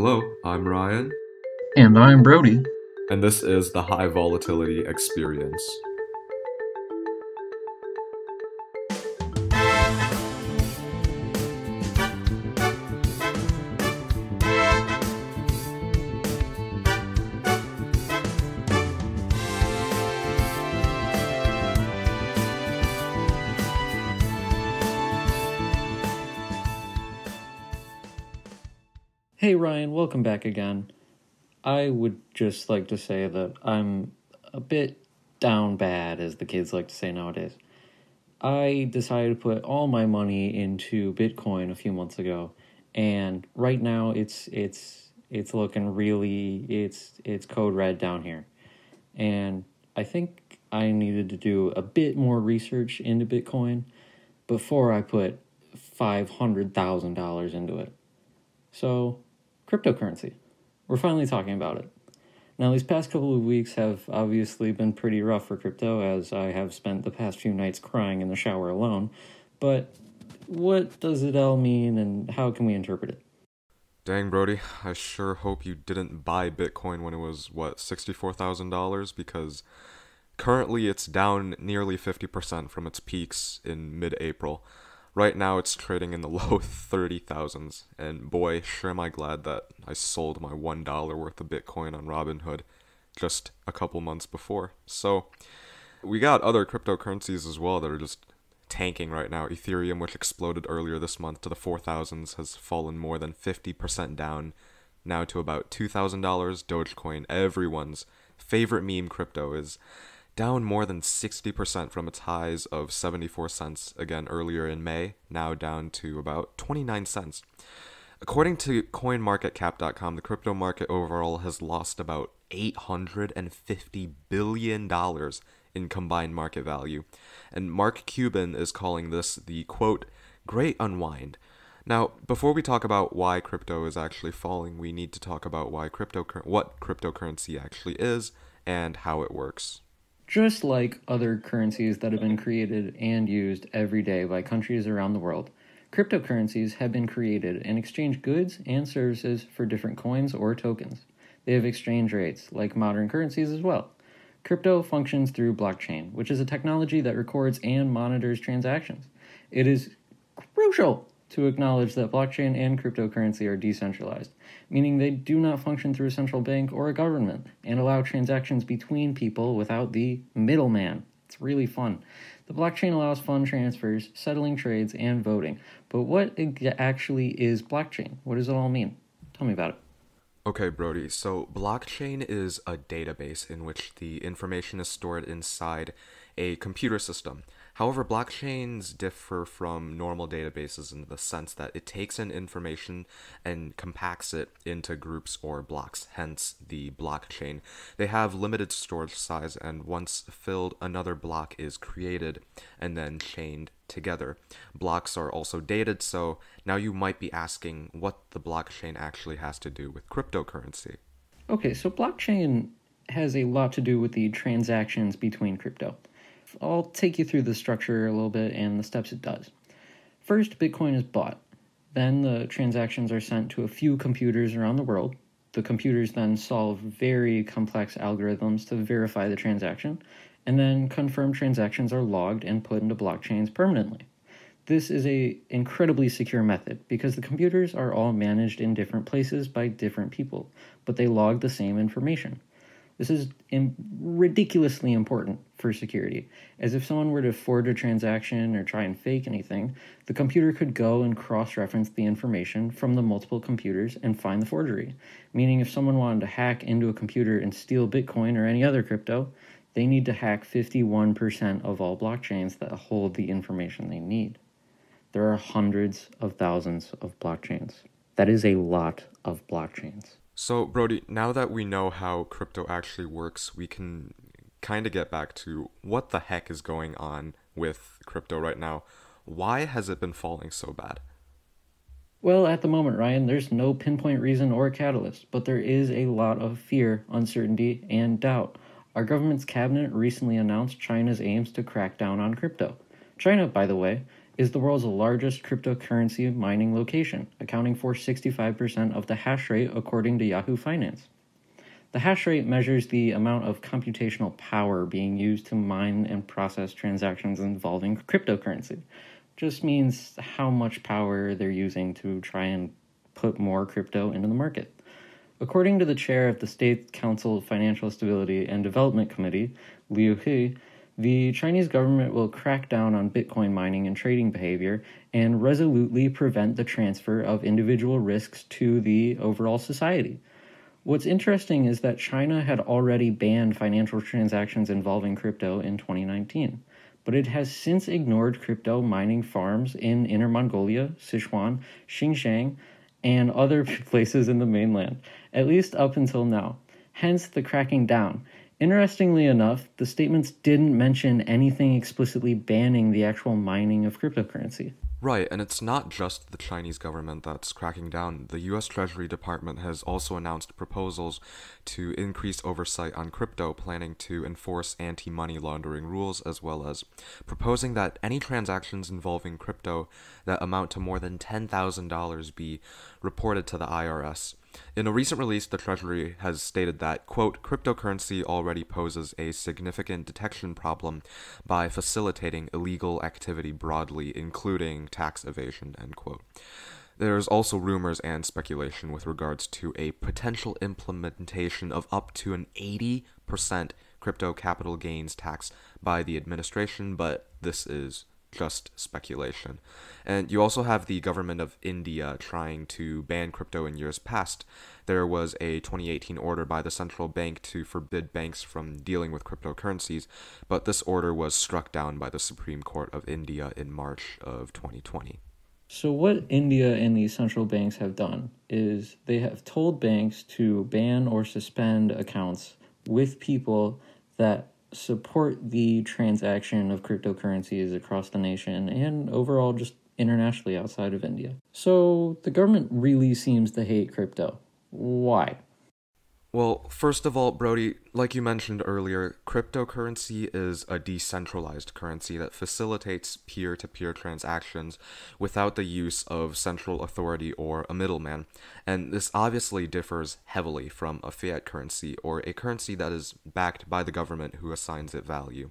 Hello, I'm Ryan, And I'm Brody. and this is the High Volatility Experience. Hey Ryan, welcome back again. I would just like to say that I'm a bit down bad, as the kids like to say nowadays. I decided to put all my money into Bitcoin a few months ago, and right now it's looking really it's code red down here. And I think I needed to do a bit more research into Bitcoin before I put $500,000 into it. So, cryptocurrency. We're finally talking about it. Now, these past couple of weeks have obviously been pretty rough for crypto, as I have spent the past few nights crying in the shower alone. But what does it all mean, and how can we interpret it? Dang, Brody, I sure hope you didn't buy Bitcoin when it was, $64,000? Because currently it's down nearly 50% from its peaks in mid-April. Right now it's trading in the low 30,000s, and boy, sure am I glad that I sold my $1 worth of Bitcoin on Robinhood just a couple months before. So, we got other cryptocurrencies as well that are just tanking right now. Ethereum, which exploded earlier this month to the 4,000s, has fallen more than 50% down, now to about $2,000. Dogecoin, everyone's favorite meme crypto, is down more than 60% from its highs of 74 cents again earlier in May, now down to about 29 cents. According to coinmarketcap.com, the crypto market overall has lost about $850 billion in combined market value, and Mark Cuban is calling this the, quote, great unwind. Now, before we talk about why crypto is actually falling, we need to talk about what cryptocurrency actually is and how it works. Just like other currencies that have been created and used every day by countries around the world, cryptocurrencies have been created and exchange goods and services for different coins or tokens. They have exchange rates, like modern currencies as well. Crypto functions through blockchain, which is a technology that records and monitors transactions. It is crucial to acknowledge that blockchain and cryptocurrency are decentralized, meaning they do not function through a central bank or a government, and allow transactions between people without the middleman. It's really fun. The blockchain allows fund transfers, settling trades, and voting. But what actually is blockchain? What does it all mean? Tell me about it. Okay, Brody, so blockchain is a database in which the information is stored inside a computer system. However, blockchains differ from normal databases in the sense that it takes in information and compacts it into groups or blocks, hence the blockchain. They have limited storage size, and once filled, another block is created and then chained together. Blocks are also dated, so now you might be asking what the blockchain actually has to do with cryptocurrency. Okay, so blockchain has a lot to do with the transactions between crypto. I'll take you through the structure a little bit and the steps it does. First, Bitcoin is bought. Then the transactions are sent to a few computers around the world. The computers then solve very complex algorithms to verify the transaction, and then confirmed transactions are logged and put into blockchains permanently. This is an incredibly secure method because the computers are all managed in different places by different people, but they log the same information. This is ridiculously important for security, as if someone were to forge a transaction or try and fake anything, the computer could go and cross-reference the information from the multiple computers and find the forgery. Meaning if someone wanted to hack into a computer and steal Bitcoin or any other crypto, they need to hack 51% of all blockchains that hold the information they need. There are hundreds of thousands of blockchains. That is a lot of blockchains. So, Brody, now that we know how crypto actually works, we can kind of get back to what the heck is going on with crypto right now. Why has it been falling so bad? Well, at the moment, Ryan, there's no pinpoint reason or catalyst, but there is a lot of fear, uncertainty, and doubt. Our government's cabinet recently announced China's aims to crack down on crypto. China, by the way, is the world's largest cryptocurrency mining location, accounting for 65% of the hash rate according to Yahoo Finance. The hash rate measures the amount of computational power being used to mine and process transactions involving cryptocurrency. Just means how much power they're using to try and put more crypto into the market. According to the chair of the State Council of Financial Stability and Development Committee, Liu He, the Chinese government will crack down on Bitcoin mining and trading behavior and resolutely prevent the transfer of individual risks to the overall society. What's interesting is that China had already banned financial transactions involving crypto in 2019, but it has since ignored crypto mining farms in Inner Mongolia, Sichuan, Xinjiang, and other places in the mainland, at least up until now. Hence the cracking down. Interestingly enough, the statements didn't mention anything explicitly banning the actual mining of cryptocurrency. Right, and it's not just the Chinese government that's cracking down. The US Treasury Department has also announced proposals to increase oversight on crypto, planning to enforce anti-money laundering rules, as well as proposing that any transactions involving crypto that amount to more than $10,000 be reported to the IRS. In a recent release, the Treasury has stated that, quote, cryptocurrency already poses a significant detection problem by facilitating illegal activity broadly, including tax evasion, end quote. There's also rumors and speculation with regards to a potential implementation of up to an 80% crypto capital gains tax by the administration, but this is just speculation. And you also have the government of India trying to ban crypto in years past. There was a 2018 order by the central bank to forbid banks from dealing with cryptocurrencies, but this order was struck down by the Supreme Court of India in March of 2020. So what India and these central banks have done is they have told banks to ban or suspend accounts with people that support the transaction of cryptocurrencies across the nation and overall just internationally outside of India. So the government really seems to hate crypto. Why? Well, first of all, Brody, like you mentioned earlier, cryptocurrency is a decentralized currency that facilitates peer-to-peer transactions without the use of central authority or a middleman, and this obviously differs heavily from a fiat currency or a currency that is backed by the government who assigns it value.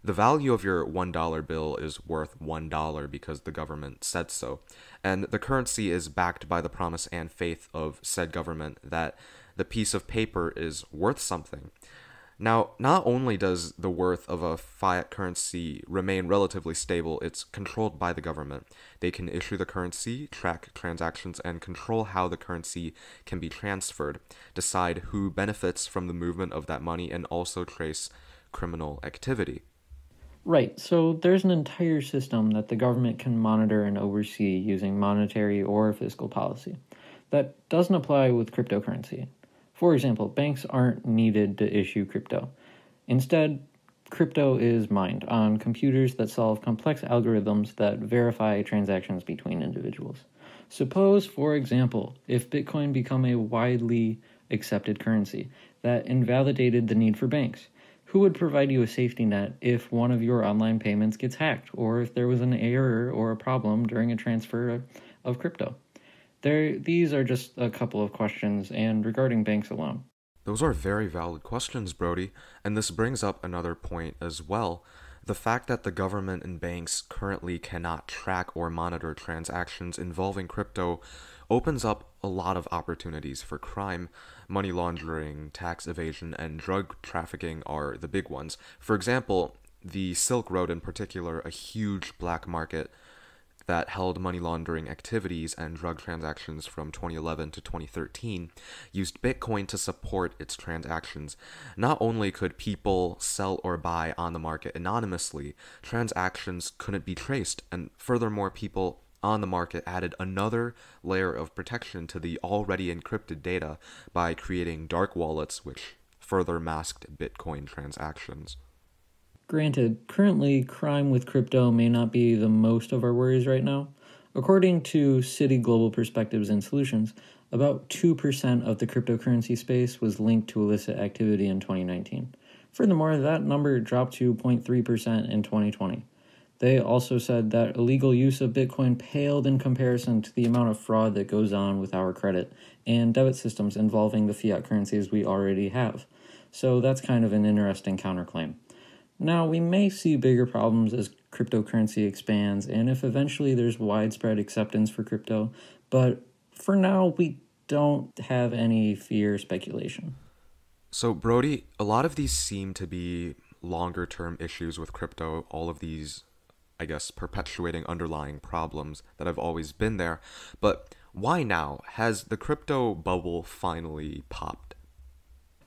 The value of your $1 bill is worth $1 because the government said so, and the currency is backed by the promise and faith of said government that the piece of paper is worth something. Now, not only does the worth of a fiat currency remain relatively stable, it's controlled by the government. They can issue the currency, track transactions, and control how the currency can be transferred, decide who benefits from the movement of that money, and also trace criminal activity. Right, so there's an entire system that the government can monitor and oversee using monetary or fiscal policy. That doesn't apply with cryptocurrency. For example, banks aren't needed to issue crypto. Instead, crypto is mined on computers that solve complex algorithms that verify transactions between individuals. Suppose, for example, if Bitcoin became a widely accepted currency that invalidated the need for banks, who would provide you a safety net if one of your online payments gets hacked, or if there was an error or a problem during a transfer of crypto? These are just a couple of questions, and regarding banks alone. Those are very valid questions, Brody, and this brings up another point as well. The fact that the government and banks currently cannot track or monitor transactions involving crypto opens up a lot of opportunities for crime. Money laundering, tax evasion, and drug trafficking are the big ones. For example, the Silk Road in particular, a huge black market that held money laundering activities and drug transactions from 2011 to 2013, used Bitcoin to support its transactions. Not only could people sell or buy on the market anonymously, transactions couldn't be traced, and furthermore, people on the market added another layer of protection to the already encrypted data by creating dark wallets, which further masked Bitcoin transactions. Granted, currently, crime with crypto may not be the most of our worries right now. According to Citi Global Perspectives and Solutions, about 2% of the cryptocurrency space was linked to illicit activity in 2019. Furthermore, that number dropped to 0.3% in 2020. They also said that illegal use of Bitcoin paled in comparison to the amount of fraud that goes on with our credit and debit systems involving the fiat currencies we already have. So that's kind of an interesting counterclaim. Now, we may see bigger problems as cryptocurrency expands and if eventually there's widespread acceptance for crypto, but for now, we don't have any fear speculation. So, Brody, a lot of these seem to be longer term issues with crypto, all of these, I guess, perpetuating underlying problems that have always been there. But why now? Has the crypto bubble finally popped?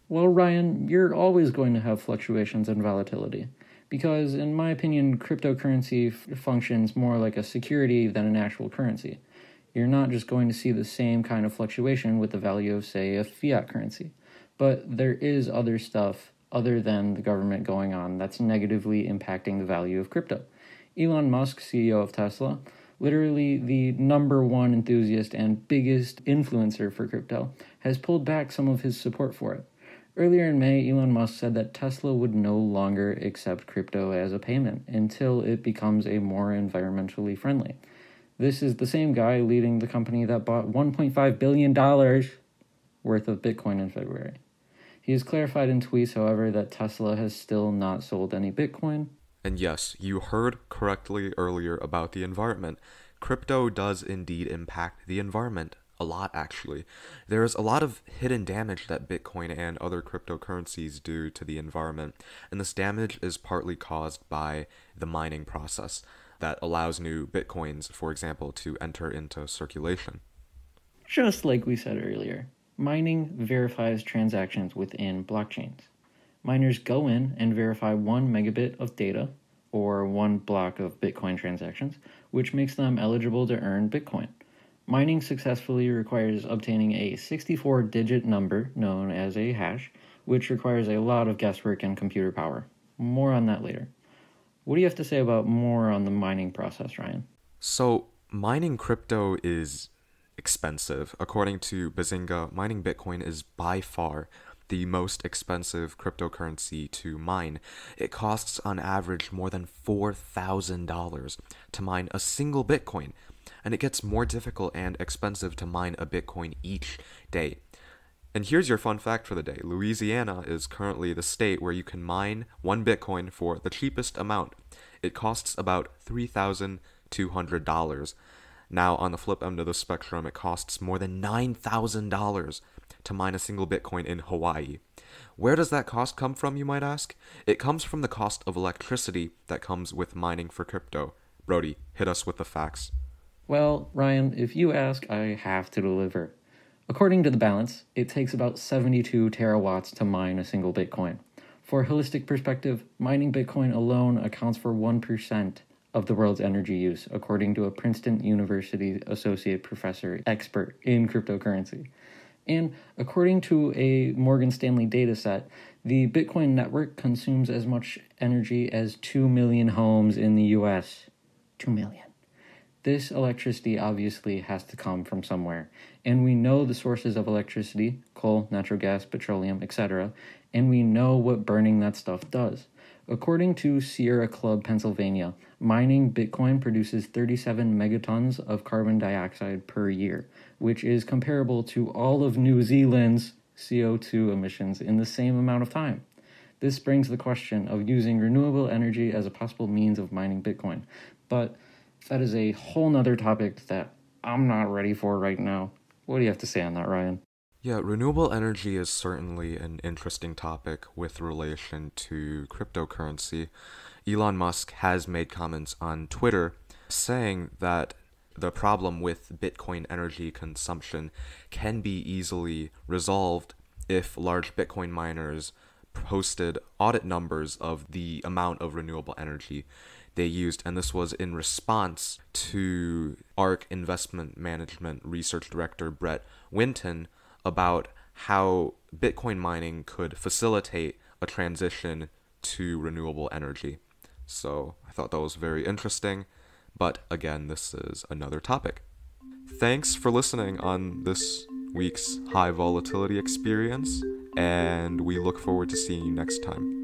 Well, Ryan, you're always going to have fluctuations and volatility. Because, in my opinion, cryptocurrency functions more like a security than an actual currency. You're not just going to see the same kind of fluctuation with the value of, say, a fiat currency. But there is other stuff other than the government going on that's negatively impacting the value of crypto. Elon Musk, CEO of Tesla, literally the number one enthusiast and biggest influencer for crypto, has pulled back some of his support for it. Earlier in May, Elon Musk said that Tesla would no longer accept crypto as a payment until it becomes a more environmentally friendly. This is the same guy leading the company that bought $1.5 billion worth of Bitcoin in February. He has clarified in tweets, however, that Tesla has still not sold any Bitcoin. And yes, you heard correctly earlier about the environment. Crypto does indeed impact the environment. A lot, actually. There's a lot of hidden damage that Bitcoin and other cryptocurrencies do to the environment, and this damage is partly caused by the mining process that allows new Bitcoins, for example, to enter into circulation. Just like we said earlier, mining verifies transactions within blockchains. Miners go in and verify 1 megabit of data, or 1 block of Bitcoin transactions, which makes them eligible to earn Bitcoin. Mining successfully requires obtaining a 64-digit number known as a hash, which requires a lot of guesswork and computer power. More on that later. What do you have to say about more on the mining process, Ryan? So, mining crypto is expensive. According to Bazinga, mining Bitcoin is by far the most expensive cryptocurrency to mine. It costs on average more than $4,000 to mine a single Bitcoin, and it gets more difficult and expensive to mine a Bitcoin each day. And here's your fun fact for the day. Louisiana is currently the state where you can mine 1 Bitcoin for the cheapest amount. It costs about $3,200. Now, on the flip end of the spectrum, it costs more than $9,000 to mine a single Bitcoin in Hawaii. Where does that cost come from, you might ask? It comes from the cost of electricity that comes with mining for crypto. Brody, hit us with the facts. Well, Ryan, if you ask, I have to deliver. According to the balance, it takes about 72 terawatts to mine a single Bitcoin. For a holistic perspective, mining Bitcoin alone accounts for 1% of the world's energy use, according to a Princeton University associate professor expert in cryptocurrency. And according to a Morgan Stanley dataset, the Bitcoin network consumes as much energy as 2 million homes in the US. 2 million. This electricity obviously has to come from somewhere, and we know the sources of electricity, coal, natural gas, petroleum, etc., and we know what burning that stuff does. According to Sierra Club, Pennsylvania, mining Bitcoin produces 37 megatons of carbon dioxide per year, which is comparable to all of New Zealand's CO2 emissions in the same amount of time. This brings the question of using renewable energy as a possible means of mining Bitcoin, but that is a whole nother topic that I'm not ready for right now. What do you have to say on that, Ryan? Yeah, renewable energy is certainly an interesting topic with relation to cryptocurrency. Elon Musk has made comments on Twitter saying that the problem with Bitcoin energy consumption can be easily resolved if large Bitcoin miners posted audit numbers of the amount of renewable energy they used, and this was in response to ARK Investment Management Research Director Brett Winton about how Bitcoin mining could facilitate a transition to renewable energy. So I thought that was very interesting, but again, this is another topic. Thanks for listening on this week's High Volatility Experience, and we look forward to seeing you next time.